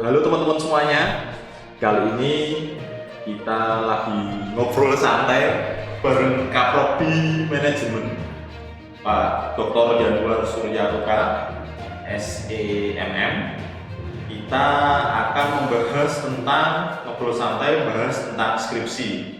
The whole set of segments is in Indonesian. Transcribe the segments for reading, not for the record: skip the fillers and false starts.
Halo teman-teman semuanya. Kali ini kita lagi ngobrol santai bareng Kaprodi Manajemen Pak Dr. Januar Suryatoka SEMM. Kita akan membahas tentang ngobrol santai, bahas tentang skripsi.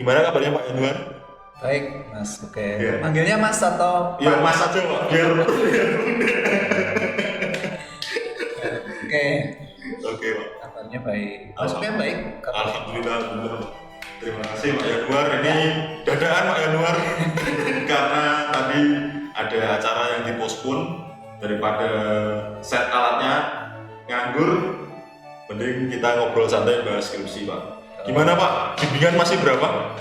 Gimana kabarnya Pak Januar? Baik, Mas. Oke. Iya. Manggilnya Mas atau Ya Mas aja Pak, biar Oke. Oke Pak. Kabarnya baik. Masuknya baik. Alhamdulillah. Terima kasih Pak Januar. Ini dadaan Pak Januar karena tadi ada acara yang dipospon, daripada set alatnya nganggur, mending kita ngobrol santai bahas skripsi Pak. Gimana Pak? Bimbingan masih berapa?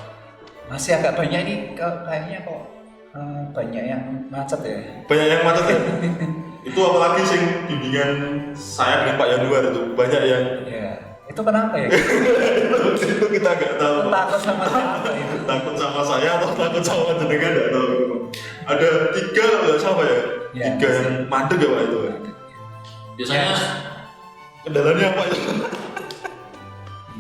Masih agak banyak ini kayaknya kok banyak yang macet ya. Banyak yang macet ya? Itu apalagi sih bimbingan saya dengan Pak Januar itu banyak yang Ya. Itu kenapa ya? itu kita nggak tahu Pak. Takut sama siapa itu? Takut sama saya atau takut sama jenengan nggak tahu. Ada 3 nggak sama ya? Ya, 3 yang mandek ya Pak itu. Biasanya Kendalanya apa ya?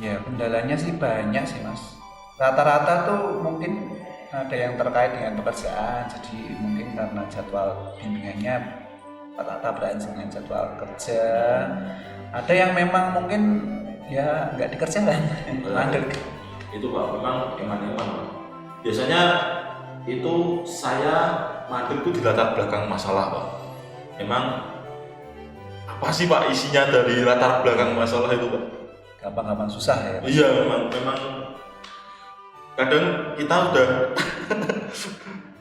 Ya, kendalanya sih banyak sih, Mas. Rata-rata tuh mungkin ada yang terkait dengan pekerjaan, jadi mungkin karena jadwal bimbingannya rata-rata berhubungan dengan jadwal kerja. Ada yang memang mungkin ya nggak dikerjakan, mandek. Itu Pak, memang eman-eman Pak. Biasanya itu saya mandek itu di latar belakang masalah Pak. Emang apa sih Pak isinya dari latar belakang masalah itu Pak? Gampang-gampang susah ya. Iya memang kadang kita udah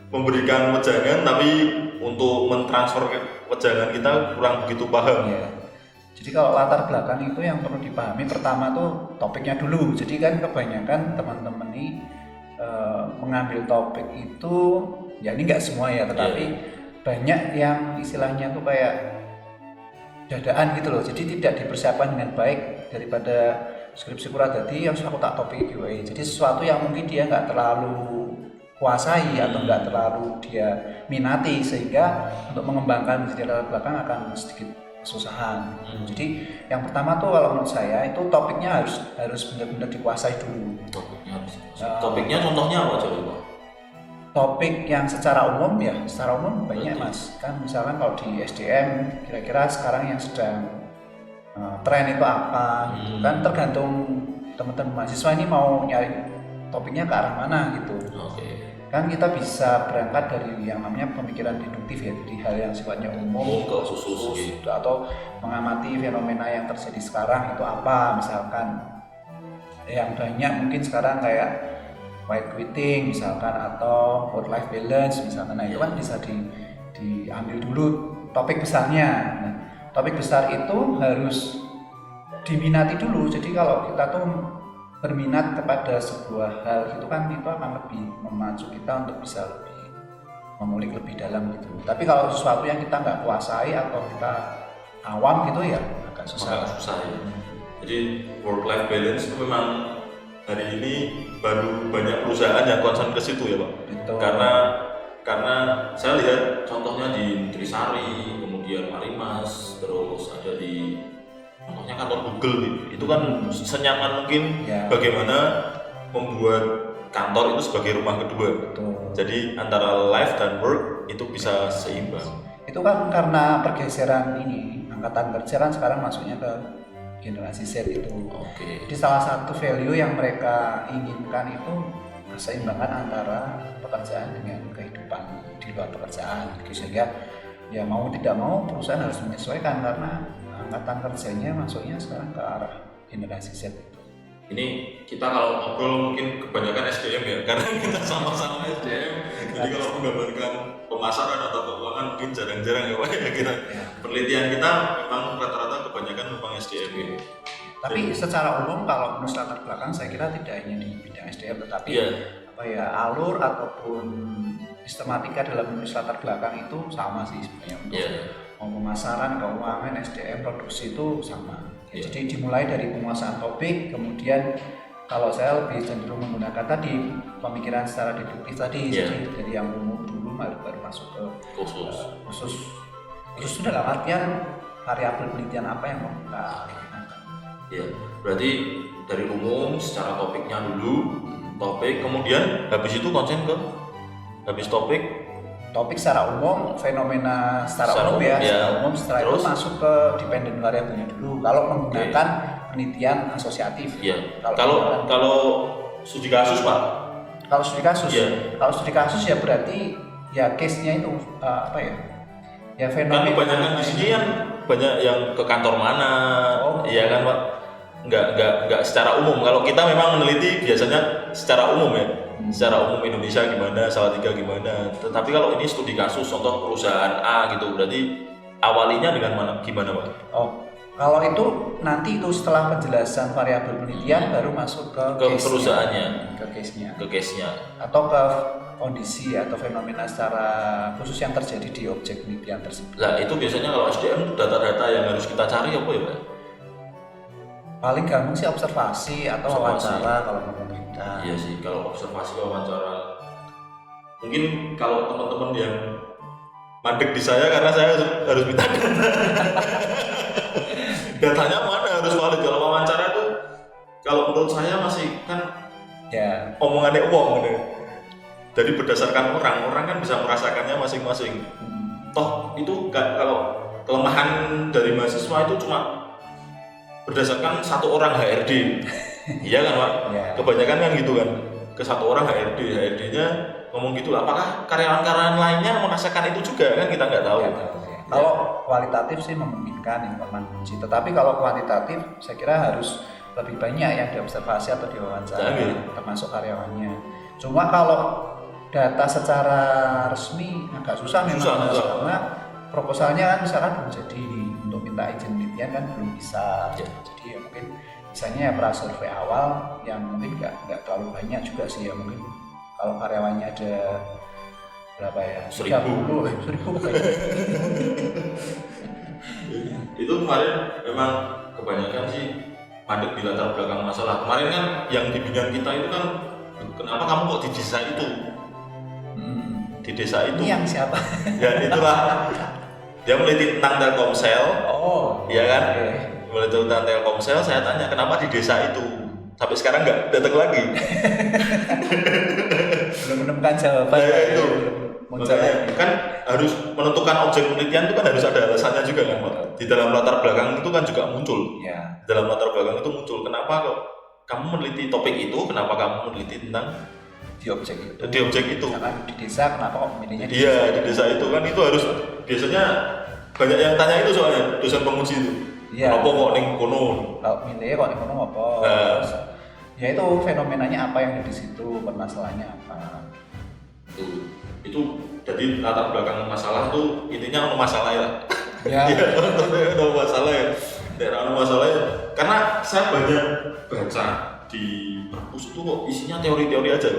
memberikan wejangan tapi untuk mentransfer wejangan kita kurang begitu paham. Ya. Jadi kalau latar belakang itu yang perlu dipahami pertama tuh topiknya dulu. Jadi kan kebanyakan teman-teman ini mengambil topik itu, ya ini nggak semua ya, tetapi banyak yang istilahnya tuh kayak dadaan gitu loh. Jadi tidak dipersiapkan dengan baik. Daripada skripsi kurang jadi yang aku tak topik giveaway. Jadi sesuatu yang mungkin dia nggak terlalu kuasai atau nggak terlalu dia minati, sehingga untuk mengembangkan di latar belakang akan sedikit kesusahan. Jadi yang pertama tuh kalau menurut saya itu topiknya harus benar-benar dikuasai dulu. Topiknya contohnya apa coba Pak? Topik yang secara umum ya, secara umum banyak Mas. Kan misalkan kalau di SDM kira-kira sekarang yang sedang tren itu apa gitu kan, tergantung teman-teman mahasiswa ini mau nyari topiknya ke arah mana gitu. Kan kita bisa berangkat dari yang namanya pemikiran deduktif ya, jadi hal yang sifatnya umum ke khusus gitu, atau mengamati fenomena yang terjadi sekarang itu apa. Misalkan yang banyak mungkin sekarang kayak white quitting misalkan, atau work life balance misalkan. Nah itu kan bisa diambil dulu topik besarnya. Nah, topik besar itu harus diminati dulu. Jadi kalau kita tuh berminat kepada sebuah hal itu kan, itu akan lebih memacu kita untuk bisa lebih mengulik lebih dalam gitu. Tapi kalau sesuatu yang kita nggak kuasai atau kita awam gitu ya agak susah. Ya. Jadi work life balance itu memang hari ini baru banyak perusahaan yang concern ke situ ya Pak. Betul. Karena saya lihat contohnya di Nutrisari, kemudian Marimas, terus ada di contohnya kantor Google gitu. Itu kan senyaman mungkin Ya. bagaimana membuat kantor itu sebagai rumah kedua. Betul. Jadi antara life dan work itu bisa seimbang. Itu kan karena pergeseran ini, angkatan kerja kan sekarang masuknya ke generasi Z itu. Jadi salah satu value yang mereka inginkan itu keseimbangan antara pekerjaan dengan kehidupan di luar pekerjaan gitu. Sehingga ya mau tidak mau perusahaan harus menyesuaikan karena angkatan kerjanya masuknya sekarang ke arah generasi Z itu. Ini kita kalau ngobrol mungkin kebanyakan SDM ya, karena kita sama-sama SDM. Jadi kalau menggambarkan pemasaran atau keuangan mungkin jarang-jarang ya Pak ya kita. Penelitian kita memang rata-rata kebanyakan memang SDM ya. Tapi secara umum kalau menurut latar belakang saya kira tidak hanya di bidang SDM, tetapi apa ya, alur ataupun sistematika dalam menulis latar belakang itu sama sih sebenarnya. Untuk mau pemasaran, keuangan, SDM, produksi itu sama. Ya, jadi dimulai dari penguasaan topik, kemudian kalau saya lebih cenderung menggunakan tadi pemikiran secara deduktif tadi, jadi dari yang umum dulu baru masuk ke khusus dalam artian variabel penelitian apa yang mau kita gunakan. Ya, berarti dari umum secara topiknya dulu, topik, kemudian habis itu konsen ke habis topik secara umum, fenomena secara umum ya, secara umum, setelah itu masuk ke dependent variabelnya dulu. Kalau menggunakan penelitian asosiatif. Iya. Kalau studi kasus Pak? Kalau studi kasus, kalau studi kasus ya berarti ya case-nya itu apa ya? Ya fenomena. Kan kebanyakan di sini kan banyak yang ke kantor mana, iya kan Pak? Enggak secara umum. Kalau kita memang meneliti biasanya secara umum ya. Secara umum Indonesia gimana, Salatiga gimana. Tetapi kalau ini studi kasus, contoh perusahaan A gitu, berarti awalinya dengan mana, gimana Pak? Kalau itu nanti itu setelah penjelasan variabel penelitian baru masuk ke perusahaannya, ke case-nya, atau ke kondisi atau fenomena secara khusus yang terjadi di objek penelitian tersebut. Nah itu biasanya kalau SDM data-data yang harus kita cari apa ya Pak? Paling gampang sih observasi atau wawancara kalau ngomong kita. Iya sih, kalau observasi wawancara. Mungkin kalau teman-teman yang mandek di saya karena saya harus minta data. Datanya mana harus valid. Kalau wawancara itu kalau menurut saya masih kan omongannya uang gitu. Jadi berdasarkan orang kan bisa merasakannya masing-masing. Toh itu kalau kelemahan dari mahasiswa itu cuma berdasarkan satu orang HRD. Iya kan Pak? Kebanyakan kan gitu kan, ke satu orang HRD-nya ngomong gitu lah. Apakah karyawan-karyawan lainnya merasakan itu juga kan kita nggak tahu. Kalau kualitatif sih memungkinkan informan kunci, tetapi kalau kuantitatif saya kira harus lebih banyak yang diobservasi atau diwawancara, termasuk karyawannya. Cuma kalau data secara resmi agak susah memang karena proposalnya kan misalkan belum jadi untuk minta izin penelitian kan belum bisa. Jadi ya mungkin misalnya ya prasurvei awal yang mungkin nggak terlalu banyak juga sih ya, mungkin kalau karyawannya ada berapa ya? 1.000 banyak. Itu kemarin memang kebanyakan sih mandek di latar belakang masalah. Kemarin kan yang di bidang kita itu kan kenapa kamu kok di desa itu? Di desa itu. Ini yang siapa? Ya itulah. Dia meneliti tentang Telkomsel. Iya kan? Meneliti tentang Telkomsel, saya tanya kenapa di desa itu? Sampai sekarang nggak datang lagi. Belum menemukan jawaban. Itu. Makanya kan harus menentukan objek penelitian itu kan harus ada alasannya juga kan Pak. Di dalam latar belakang itu kan juga muncul. Di dalam latar belakang itu muncul kenapa kok kamu meneliti topik itu, kenapa kamu meneliti tentang di objek itu. Di objek itu. Karena di desa kenapa kok memilihnya di desa? Iya, di desa itu kan itu harus biasanya banyak yang tanya itu soalnya dosen penguji itu. Apa kok ning kono? Kalau milih kok ning kono apa? Terus, ya itu fenomenanya apa yang ada di situ, permasalahannya apa? Itu jadi latar belakang masalah tuh intinya ono masalah ya. Iya, ono masalah ya. Daerah ono masalah ya. Karena saya banyak baca di perpus itu kok isinya teori-teori aja.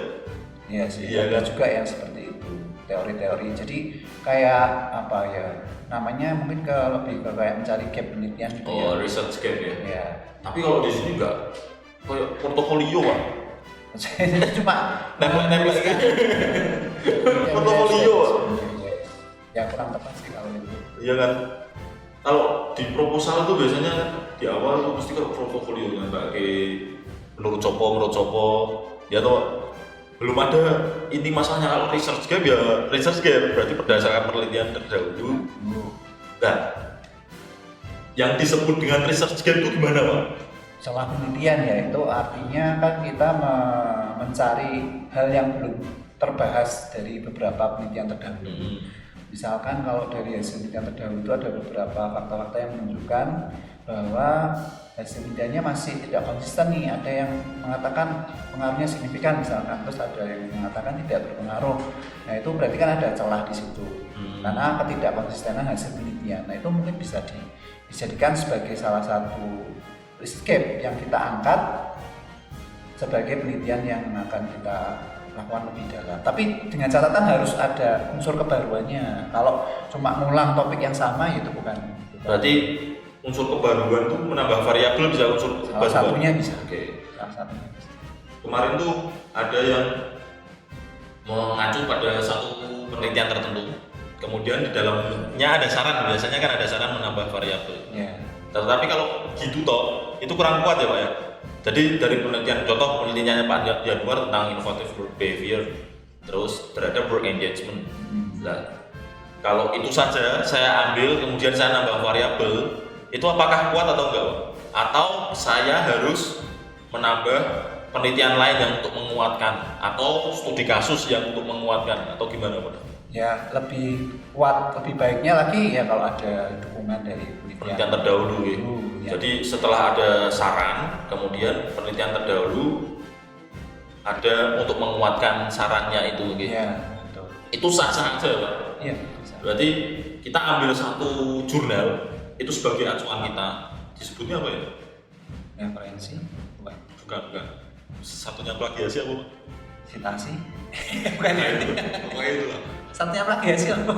Iya sih, ada juga yang seperti itu, teori-teori. Jadi kayak apa ya, namanya mungkin lebih ke kayak mencari gap penelitian gitu ya. Research gap ya. Iya. Tapi kalau di sini enggak kayak portofolio Pak. Cuma nempel gitu. Portofolio. Ya kurang tepat sih kalau itu. Iya kan. Kalau di proposal itu biasanya di awal itu mesti ke portofolio kan pakai menurut Copo ya toh belum ada inti masalahnya. Kalau research gap berarti berdasarkan penelitian terdahulu. Nah, yang disebut dengan research gap itu gimana Pak? Salah penelitian ya, itu artinya kan kita mencari hal yang belum terbahas dari beberapa penelitian terdahulu. Misalkan kalau dari hasil penelitian terdahulu itu ada beberapa fakta-fakta yang menunjukkan bahwa hasil penelitiannya masih tidak konsisten nih. Ada yang mengatakan pengaruhnya signifikan misalkan, terus ada yang mengatakan tidak berpengaruh. Nah itu berarti kan ada celah di situ. Karena ketidakkonsistenan hasil penelitian. Nah itu mungkin bisa dijadikan sebagai salah satu risk gap yang kita angkat sebagai penelitian yang akan kita lakukan lebih dalam. Tapi dengan catatan harus ada unsur kebaruannya. Kalau cuma ngulang topik yang sama itu bukan. Berarti unsur kebaruan tuh menambah variabel bisa unsur Salah kebaruan. satunya bisa. Oke. Salah satunya bisa. Kemarin tuh ada yang mengacu pada satu penelitian tertentu. Kemudian di dalamnya ada saran, biasanya kan ada saran menambah variabel. Ya. Tetapi kalau gitu toh, itu kurang kuat ya Pak ya. Jadi dari penelitian, contoh penelitiannya Pak Januar tentang innovative work behavior, terus terhadap work engagement. Nah, kalau itu saja saya ambil, kemudian saya nambah variabel, itu apakah kuat atau enggak Pak? Atau saya harus menambah penelitian lain yang untuk menguatkan, atau studi kasus yang untuk menguatkan, atau gimana Pak? Ya lebih kuat, lebih baiknya lagi ya kalau ada dukungan dari Penelitian terdahulu gitu. ya. Jadi setelah ada saran, kemudian penelitian terdahulu ada untuk menguatkan sarannya itu gitu. Ya, betul. Itu sah-sah aja Pak. Iya, bisa. Berarti kita ambil satu jurnal itu sebagai acuan kita, disebutnya apa ya? Referensi, bukan Bukan. Satunya plagiasi apa Pak? citasi. Bukan Nah, ya. itu. Pokoknya itu lah. Satunya plagiasi apa?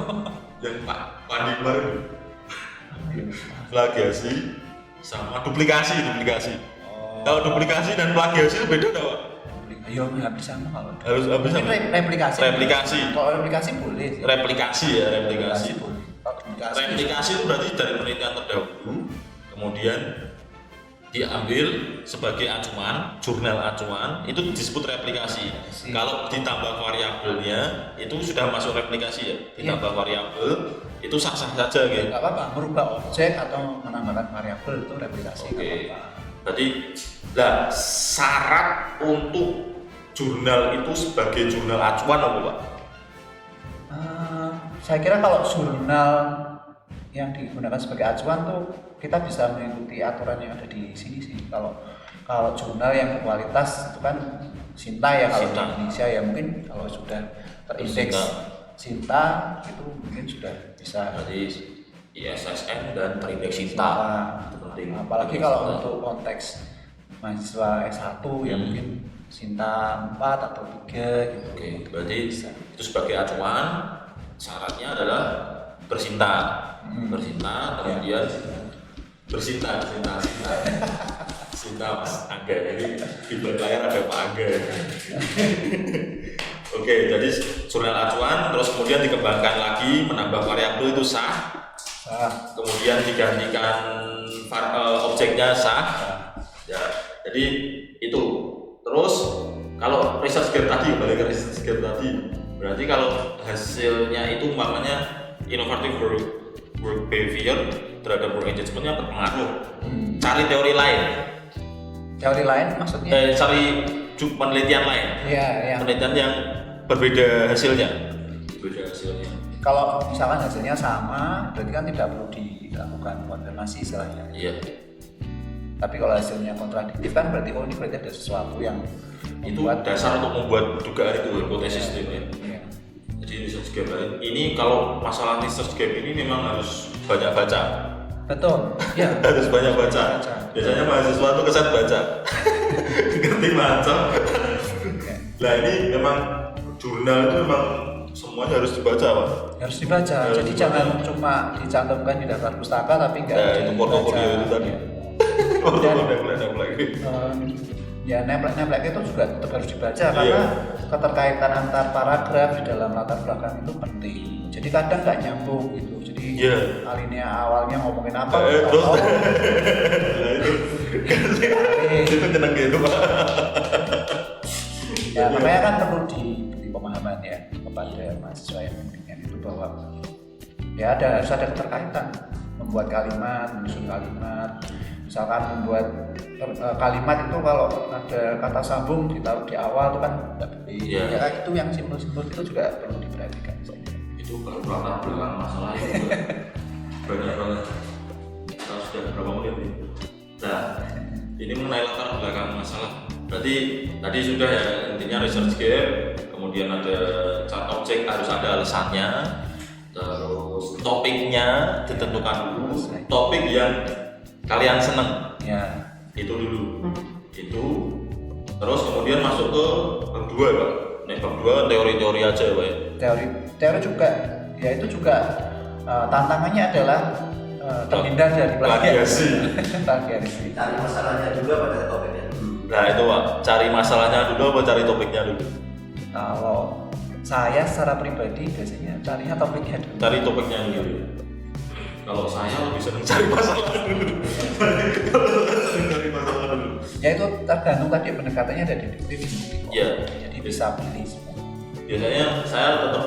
Yang Pak Pandi kemarin plagiasi sama duplikasi. Oh. Kalau duplikasi dan plagiasi itu beda nggak Pak? Ayo hampir sama kalau. Harus Mungkin sama. replikasi. Replikasi. Kalau replikasi boleh sih. Replikasi ya, replikasi. boleh. Kalau duplikasi. Replikasi itu berarti dari penelitian terdahulu, kemudian diambil sebagai acuan, jurnal acuan, itu disebut replikasi. Kalau ditambah variabelnya, itu sudah masuk replikasi ya. Ditambah variabel, itu sah-sah saja gitu. Nggak apa-apa, merubah objek atau menambahkan variabel itu replikasi. Oke. nggak apa-apa. Berarti, lah syarat untuk jurnal itu sebagai jurnal acuan apa Pak? Saya kira kalau jurnal yang digunakan sebagai acuan tuh kita bisa mengikuti aturan yang ada di sini sih. Kalau jurnal yang berkualitas itu kan Sinta ya, kalau di Sinta. Indonesia ya mungkin kalau sudah terindeks Sinta itu mungkin sudah bisa. Berarti ISSN dan terindeks Sinta. Itu penting. Apalagi kalau untuk konteks mahasiswa S1 ya mungkin Sinta 4 atau 3 gitu. Oke, berarti itu sebagai acuan, syaratnya adalah bersinta, kemudian bersinta, Sinta Mas Angga, jadi di belakang layar ada Pak Angga. Oke, jadi jurnal acuan, terus kemudian dikembangkan lagi, menambah variabel itu sah, kemudian digantikan objeknya sah, ya, jadi itu. Terus kalau research gap tadi, balik ke research gap tadi, berarti kalau hasilnya itu umpamanya innovative work behavior terhadap work engagement-nya berpengaruh. Cari teori lain. Teori lain maksudnya? Cari penelitian lain. Iya, ya. Penelitian yang berbeda hasilnya. Kalau misalkan hasilnya sama, berarti kan tidak perlu dilakukan konfirmasi istilahnya. Iya. Tapi kalau hasilnya kontradiktif kan berarti ini berarti ada sesuatu yang Itu dasar untuk membuat dugaan itu, hipotesis itu ya. Iya. Jadi research gap ini, kalau masalah research gap ini memang harus banyak baca. Betul. Ya. Harus banyak baca. Biasanya mahasiswa tuh keset baca. Ngerti macam. Nah ini memang jurnal itu memang semuanya harus dibaca Pak. Harus dibaca. Jadi jangan cuma dicantumkan di daftar pustaka tapi enggak itu portofolio itu tadi. Ya nemplek itu juga tetap harus dibaca karena keterkaitan antar paragraf di dalam latar belakang itu penting. Jadi kadang nggak nyambung gitu. Jadi alinea awalnya ngomongin apa? Terus itu tenang gitu Pak. Ya makanya kan perlu diberi pemahaman ya kepada mahasiswa yang membimbingkan itu bahwa ya harus ada keterkaitan membuat kalimat, menyusun kalimat. Misalkan membuat kalimat itu kalau ada kata sambung ditaruh di awal itu kan nggak boleh. Ya itu yang simpel-simpel itu juga perlu diperhatikan. Itu kalau latar belakang masalah itu banyak banget. Kita sudah berapa menit nih? Nah, ini mengenai latar belakang masalah. Berarti tadi sudah ya intinya research gap, kemudian ada chart objek harus ada alasannya, terus topiknya ditentukan dulu, topik yang kalian seneng ya itu dulu itu, terus kemudian masuk ke bab 2 Pak. Bab 2 teori-teori aja Pak. Teori juga ya itu juga tantangannya adalah terhindar dari plagiasi. plagiasi. Cari masalahnya dulu apa cari topiknya dulu? Nah itu Pak, cari masalahnya dulu apa cari topiknya dulu? Kalau saya secara pribadi biasanya carinya topiknya dulu. Cari topiknya dulu. Kalau saya lebih senang cari masalah dulu. Cari masalah dulu. Ya itu tergantung tadi pendekatannya ada deduktif. Iya. Jadi bisa pilih semua. Biasanya saya tetap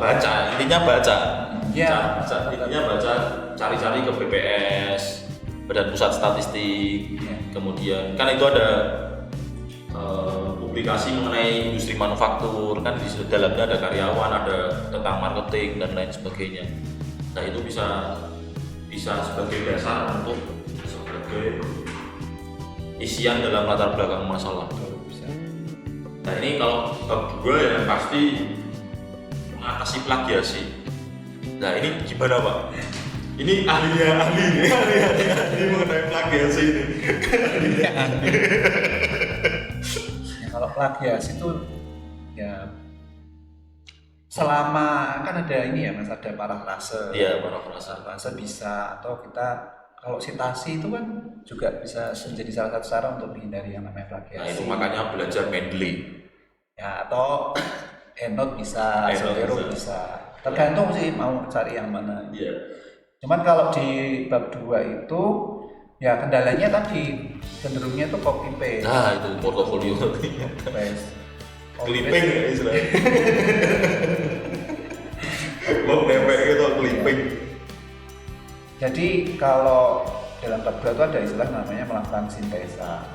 baca, intinya baca. Iya. Intinya baca, cari-cari ke BPS, Badan Pusat Statistik. Iya. Kemudian kan itu ada publikasi mengenai industri manufaktur, kan di dalamnya ada karyawan, ada tentang marketing dan lain sebagainya. Nah itu bisa sebagai dasar untuk sebagai isian dalam latar belakang masalah. Nah ini kalau gue ya pasti mengatasi plagiasi. Nah ini gimana Pak? Ini ahli mengenai plagiasi ini. Ya, kalau plagiasi itu ya selama kan ada ini ya Mas, ada parafrase. Iya, parafrase. Parafrase bisa, atau kita kalau sitasi itu kan juga bisa menjadi salah satu cara untuk menghindari yang namanya plagiasi. Nah itu makanya belajar Mendeley. Ya, atau EndNote bisa, EndNote Zotero bisa. Tergantung sih mau cari yang mana. Iya. Cuman kalau di bab 2 itu ya kendalanya tadi cenderungnya itu copy paste. Nah itu portofolio. Paste. Clipping ya istilahnya. Mau nempel gitu clipping. Jadi kalau dalam bab 2 itu ada istilah namanya melakukan sintesa.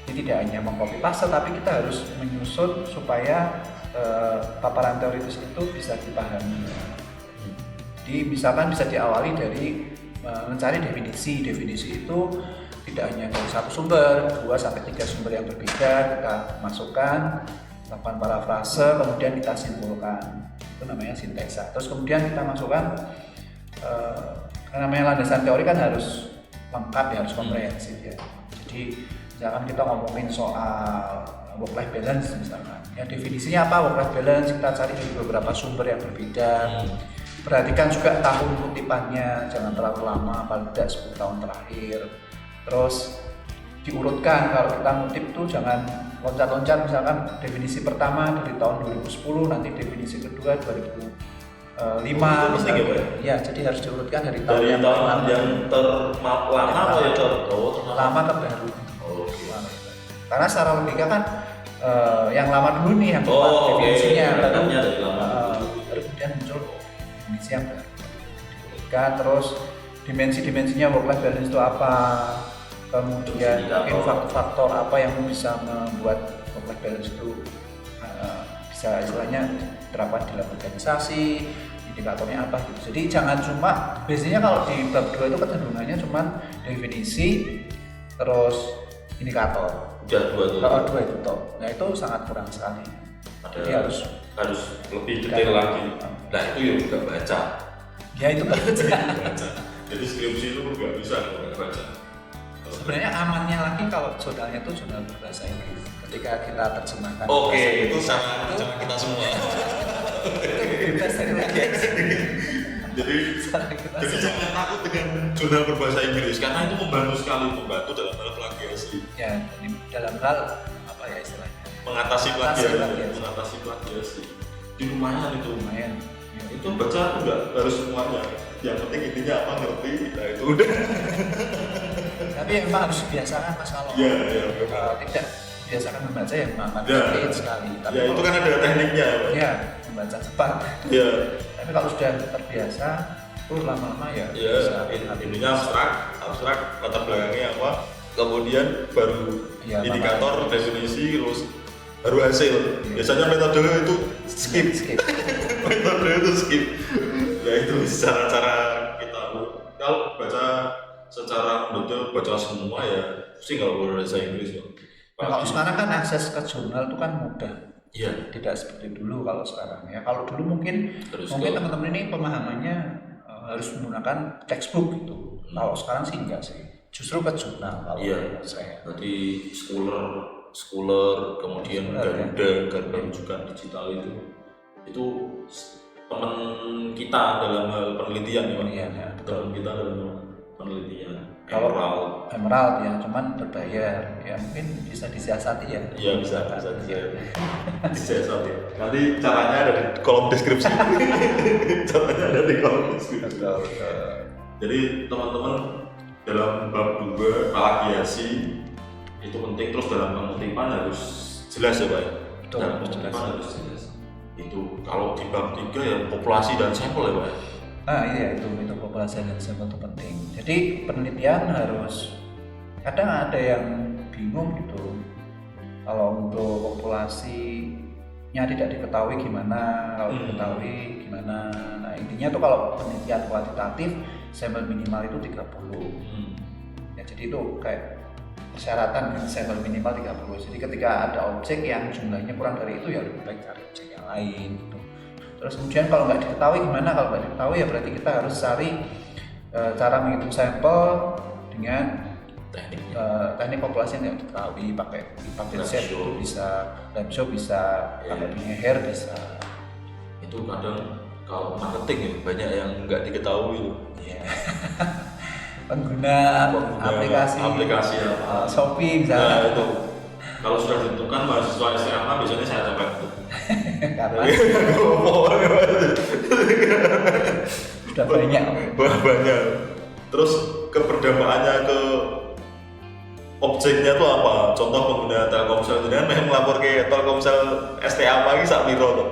Jadi tidak hanya mengcopy paste, tapi kita harus menyusun supaya paparan teoritis itu bisa dipahami. Jadi misalkan bisa diawali dari mencari definisi. Definisi itu tidak hanya dari satu sumber, 2-3 sumber yang berbeda kita masukkan, lakukan parafrase, kemudian kita simpulkan. Itu namanya sintesa. Terus kemudian kita masukkan namanya landasan teori kan harus lengkap ya, harus komprehensif ya. Jadi misalkan kita ngomongin soal work life balance misalkan, ya definisinya apa work life balance, kita cari dari beberapa sumber yang berbeda. Perhatikan juga tahun kutipannya, jangan terlalu lama, paling tidak 10 tahun terakhir. Terus diurutkan, kalau kita ngutip tuh jangan loncat-loncat, misalkan definisi pertama dari tahun 2010, nanti definisi kedua 2005 misalnya. Ya, jadi harus diurutkan dari tahun yang lama atau ya lama ke baru. Karena secara logika kan yang lama dulu nih yang definisinya, baru kemudian muncul definisi yang baru. Diurutkan, terus dimensi-dimensinya work life balance itu apa, kemudian faktor apa yang bisa membuat work life balance itu bisa istilahnya terapkan dalam organisasi, indikatornya apa gitu. Jadi jangan cuma, biasanya kalau di bab 2 itu kecenderungannya cuma definisi terus indikator. Udah dua itu toh. Nah itu sangat kurang sekali. Jadi harus lebih detail lagi. Nah itu ya udah baca. Ya itu baca. Jadi skripsi itu nggak bisa kalau nggak baca. Sebenarnya amannya lagi kalau jurnalnya itu jurnal berbahasa Inggris. Ketika kita terjemahkan. Oke, itu sama kita semua. Itu bebas dari plagiasi. Jadi jangan takut dengan jurnal berbahasa Inggris karena itu membantu dalam hal plagiasi. Ya, dalam hal apa ya istilahnya? Mengatasi plagiasi. Di lumayan itu. Lumayan. Ya, itu baca enggak harus semuanya. Yang penting intinya apa ngerti, nah itu udah. Tapi memang harus dibiasakan Mas kalau tidak biasakan membaca ya memang sulit sekali. Tapi ya itu kan ada tekniknya ya Pak. Ya, membaca cepat. Ya. Tapi kalau sudah terbiasa, itu lama-lama ya. Ya, intinya abstrak, latar belakangnya apa, kemudian baru ya, indikator, definisi, terus baru hasil. Biasanya metode itu skip. Metode itu skip. Ya itu cara-cara kita. Kalau baca secara baca semua ya, sih kalau bahasa Inggris ya. Nah, kalau sekarang kan akses ke jurnal itu kan mudah. Iya. Tidak seperti dulu kalau sekarang ya. Kalau dulu mungkin teman-teman ini pemahamannya harus menggunakan textbook gitu. Kalau sekarang sih enggak sih. Justru ke jurnal kalau saya. Berarti schooler, kemudian Garuda rujukan digital itu teman kita dalam hal penelitian ya Pak. Iya, ya, betul. Teman kita dalam hal penelitian. Kalau Emerald. Emerald ya, cuman berbayar. Ya mungkin bisa disiasati ya. Iya bisa disiasati. Nanti caranya ada di kolom deskripsi. Caranya ada di kolom deskripsi. Betul, betul. Jadi teman-teman dalam bab 2 plagiasi itu penting, terus dalam pengutipan harus jelas ya Pak. Betul, Dalam harus pengutipan jelas. harus jelas. Itu kalau di bab 3 ya populasi dan sampel ya Pak. Nah iya itu populasi dan sampel itu penting. Jadi penelitian harus, kadang ada yang bingung gitu. Kalau untuk populasinya tidak diketahui gimana, kalau diketahui gimana. Nah intinya tuh kalau penelitian kuantitatif sampel minimal itu 30. Ya jadi itu kayak persyaratan sampel minimal 30. Jadi ketika ada objek yang jumlahnya kurang dari itu ya lebih baik cari objek yang lain gitu. Terus kemudian kalau nggak diketahui gimana? Kalau nggak diketahui ya berarti kita harus cari cara menghitung sampel dengan teknik populasi yang tidak diketahui, pakai set itu bisa, lab show bisa, pakai Bingeher bisa. Itu kadang kalau marketing ya banyak yang nggak diketahui loh. Iya. pengguna aplikasi apa. Shopee Nah misalnya. itu kalau sudah ditentukan mahasiswa SMA biasanya saya capek tuh. Karena sudah banyak. Banyak. Terus keberdampaannya ke objeknya tuh apa? Contoh pengguna Telkomsel dengan melapor ke Telkomsel STA lagi sak piro tuh.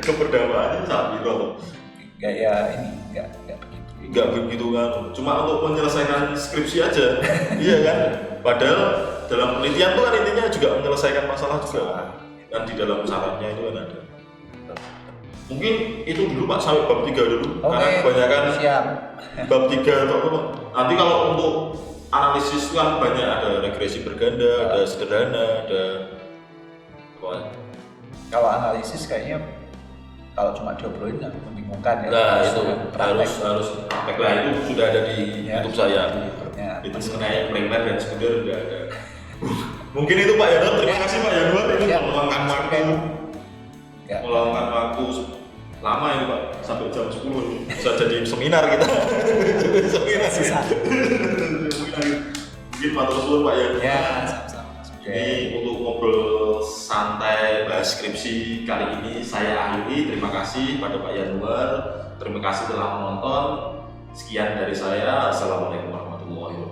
Keberdampaannya sak piro tuh. Enggak ya ini enggak begitu. Enggak begitu kan. Cuma untuk menyelesaikan skripsi aja. Iya kan? Padahal dalam penelitian tuh kan intinya juga menyelesaikan masalah juga. Dan di dalam syaratnya itu kan ada. Mungkin itu dulu Pak sampai bab 3 dulu. Oke, Karena kebanyakan siap. bab 3 atau apa? Nanti kalau untuk analisis kan banyak, ada regresi berganda, ada sederhana, ada apa? Kalau analisis kayaknya kalau cuma diobrolin nggak membingungkan ya. Nah itu Praktek. harus praktek lah, itu sudah ada di Ya, YouTube saya. ya. Itu mengenai primer dan sekunder sudah ada. Mungkin itu Pak Yanur, terima kasih Pak Yanur ini Siap. meluangkan waktu, Ya. meluangkan waktu lama ini Pak, sampai jam 10 ini. Bisa jadi seminar kita. Seminar. Sisa. Mungkin Pak Terus Pak Yanur. Ya, sama-sama. Ini untuk ngobrol santai bahas skripsi kali ini saya akhiri. Terima kasih pada Pak Yanuar. Terima kasih telah menonton. Sekian dari saya. Assalamualaikum warahmatullahi wabarakatuh.